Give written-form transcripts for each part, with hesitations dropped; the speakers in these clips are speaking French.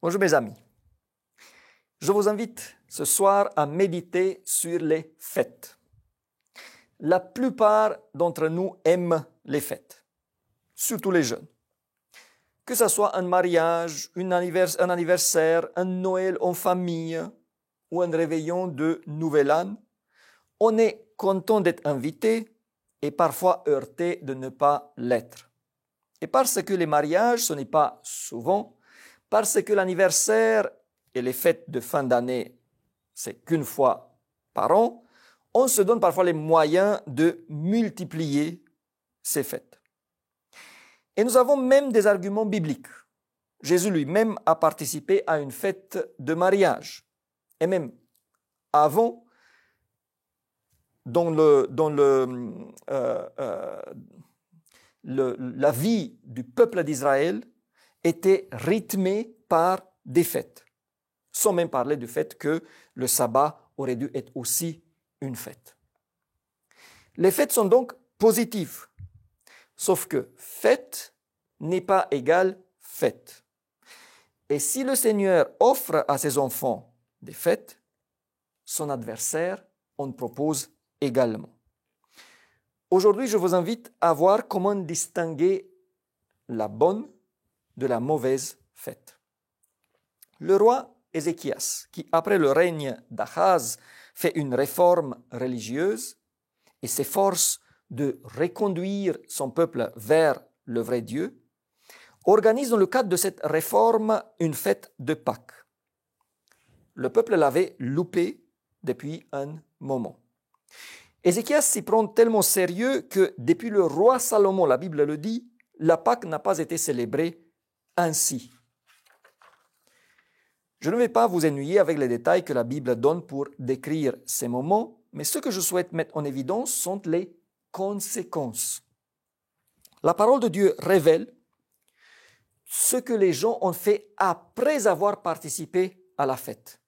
Bonjour mes amis. Je vous invite ce soir à méditer sur les fêtes. La plupart d'entre nous aiment les fêtes, surtout les jeunes. Que ce soit un mariage, un anniversaire, un Noël en famille ou un réveillon de Nouvel An, on est content d'être invité et parfois heurté de ne pas l'être. Et parce que les mariages, ce n'est pas souvent, parce que l'anniversaire et les fêtes de fin d'année, c'est qu'une fois par an, on se donne parfois les moyens de multiplier ces fêtes. Et nous avons même des arguments bibliques. Jésus lui-même a participé à une fête de mariage. Et même avant, la vie du peuple d'Israël était rythmée par des fêtes, sans même parler du fait que le sabbat aurait dû être aussi une fête. Les fêtes sont donc positives, sauf que fête n'est pas égale fête. Et si le Seigneur offre à ses enfants des fêtes, son adversaire en propose également. Aujourd'hui, je vous invite à voir comment distinguer la bonne de la mauvaise fête. Le roi Ézéchias, qui après le règne d'Achaz fait une réforme religieuse et s'efforce de reconduire son peuple vers le vrai Dieu, organise dans le cadre de cette réforme une fête de Pâques. Le peuple l'avait loupé depuis un moment. Ézéchias s'y prend tellement sérieux que depuis le roi Salomon, la Bible le dit, la Pâque n'a pas été célébrée ainsi. Je ne vais pas vous ennuyer avec les détails que la Bible donne pour décrire ces moments, mais ce que je souhaite mettre en évidence sont les conséquences. La parole de Dieu révèle ce que les gens ont fait après avoir participé à la fête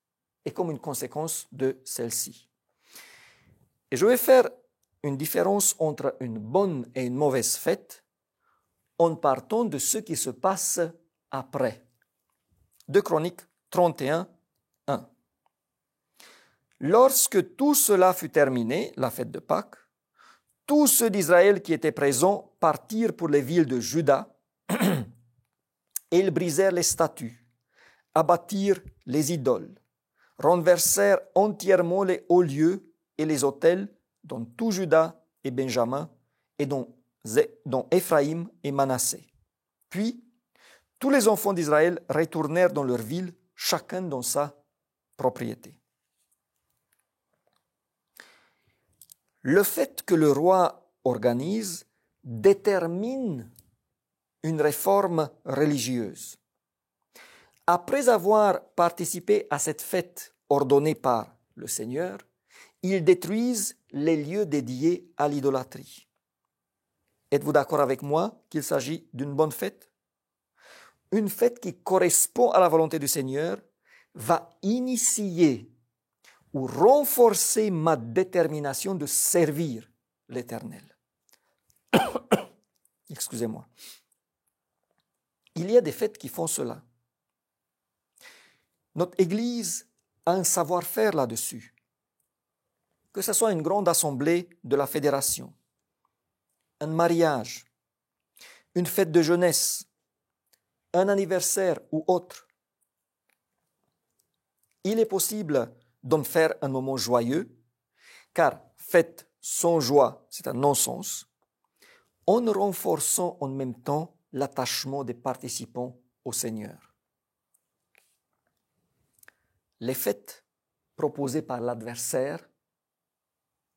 et comme une conséquence de celle-ci. Et je vais faire une différence entre une bonne et une mauvaise fête en partant de ce qui se passe après. 2 Chroniques 31, 1. Lorsque tout cela fut terminé, la fête de Pâques, tous ceux d'Israël qui étaient présents partirent pour les villes de Juda et ils brisèrent les statues, abattirent les idoles, renversèrent entièrement les hauts lieux et les autels dans tout Juda et Benjamin et dans Éphraïm et Manassé. Puis, tous les enfants d'Israël retournèrent dans leur ville, chacun dans sa propriété. Le fait que le roi organise détermine une réforme religieuse. Après avoir participé à cette fête ordonnée par le Seigneur, ils détruisent les lieux dédiés à l'idolâtrie. Êtes-vous d'accord avec moi qu'il s'agit d'une bonne fête? Une fête qui correspond à la volonté du Seigneur va initier ou renforcer ma détermination de servir l'Éternel. Excusez-moi. Il y a des fêtes qui font cela. Notre Église a un savoir-faire là-dessus. Que ce soit une grande assemblée de la fédération, un mariage, une fête de jeunesse, un anniversaire ou autre. Il est possible d'en faire un moment joyeux, car fête sans joie, c'est un non-sens, en renforçant en même temps l'attachement des participants au Seigneur. Les fêtes proposées par l'adversaire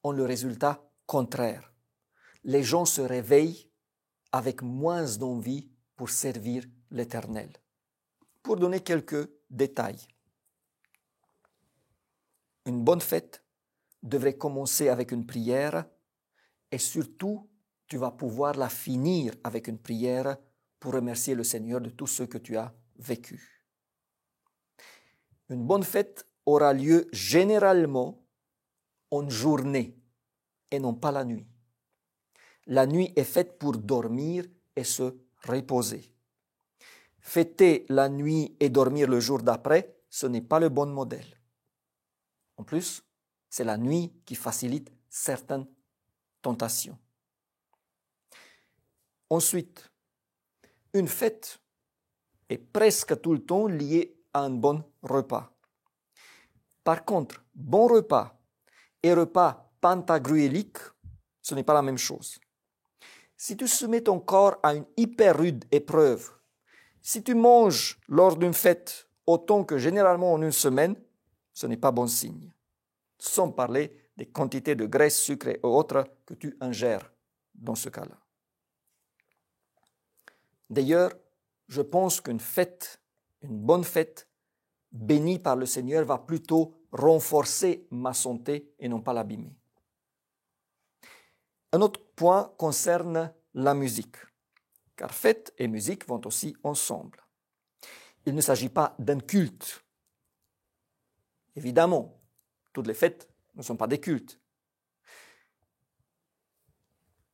ont le résultat contraire. Les gens se réveillent avec moins d'envie pour servir l'Éternel. Pour donner quelques détails. Une bonne fête devrait commencer avec une prière et surtout, tu vas pouvoir la finir avec une prière pour remercier le Seigneur de tout ce que tu as vécu. Une bonne fête aura lieu généralement en journée et non pas la nuit. La nuit est faite pour dormir et se reposer. fêter la nuit et dormir le jour d'après, ce n'est pas le bon modèle. En plus, c'est la nuit qui facilite certaines tentations. Ensuite, une fête est presque tout le temps liée à un bon repas. Par contre, bon repas et repas pantagruélique, ce n'est pas la même chose. Si tu soumets ton corps à une hyper rude épreuve, si tu manges lors d'une fête autant que généralement en une semaine, ce n'est pas bon signe. Sans parler des quantités de graisse, sucre et autres que tu ingères dans ce cas-là. D'ailleurs, je pense qu'une fête, une bonne fête, bénie par le Seigneur, va plutôt renforcer ma santé et non pas l'abîmer. Un autre point concerne la musique, car fête et musique vont aussi ensemble. Il ne s'agit pas d'un culte. Évidemment, toutes les fêtes ne sont pas des cultes.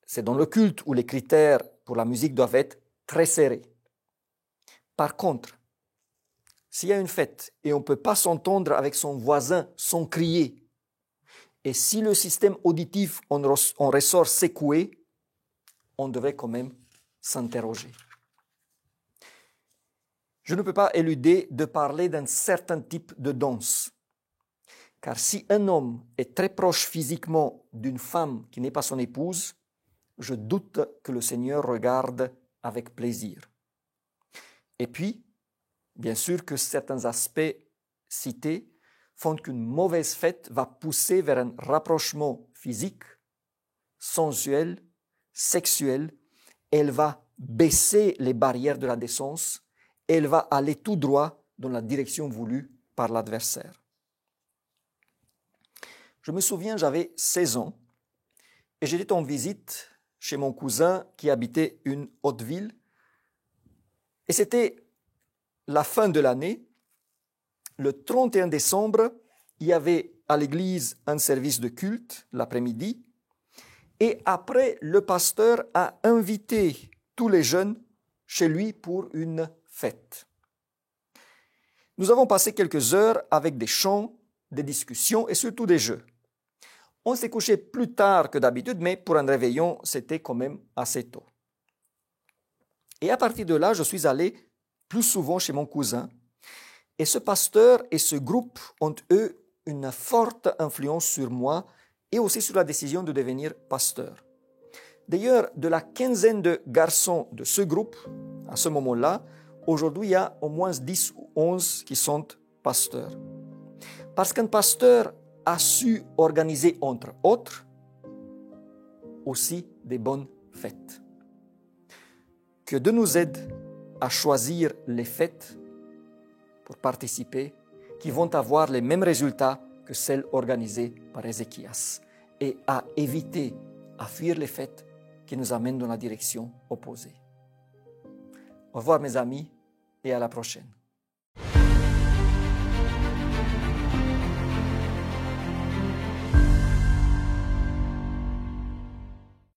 C'est dans le culte où les critères pour la musique doivent être très serrés. Par contre, s'il y a une fête et on ne peut pas s'entendre avec son voisin sans crier, et si le système auditif en ressort secoué, on devrait quand même s'interroger. Je ne peux pas éluder de parler d'un certain type de danse. Car si un homme est très proche physiquement d'une femme qui n'est pas son épouse, je doute que le Seigneur regarde avec plaisir. Et puis, bien sûr que certains aspects cités font qu'une mauvaise fête va pousser vers un rapprochement physique, sensuel, sexuel. Elle va baisser les barrières de la décence. Elle va aller tout droit dans la direction voulue par l'adversaire. Je me souviens, j'avais 16 ans et j'étais en visite chez mon cousin qui habitait une haute ville. Et c'était la fin de l'année. Le 31 décembre, il y avait à l'église un service de culte l'après-midi. Et après, le pasteur a invité tous les jeunes chez lui pour une fête. Nous avons passé quelques heures avec des chants, des discussions et surtout des jeux. On s'est couché plus tard que d'habitude, mais pour un réveillon, c'était quand même assez tôt. Et à partir de là, je suis allé plus souvent chez mon cousin. Et ce pasteur et ce groupe ont, eux, une forte influence sur moi et aussi sur la décision de devenir pasteur. D'ailleurs, de la quinzaine de garçons de ce groupe, à ce moment-là, aujourd'hui, il y a au moins 10 ou 11 qui sont pasteurs. Parce qu'un pasteur a su organiser, entre autres, aussi des bonnes fêtes. Que Dieu nous aide à choisir les fêtes pour participer qui vont avoir les mêmes résultats que celles organisées par Ézéchias et à éviter, à fuir les fêtes qui nous amènent dans la direction opposée. Au revoir mes amis et à la prochaine.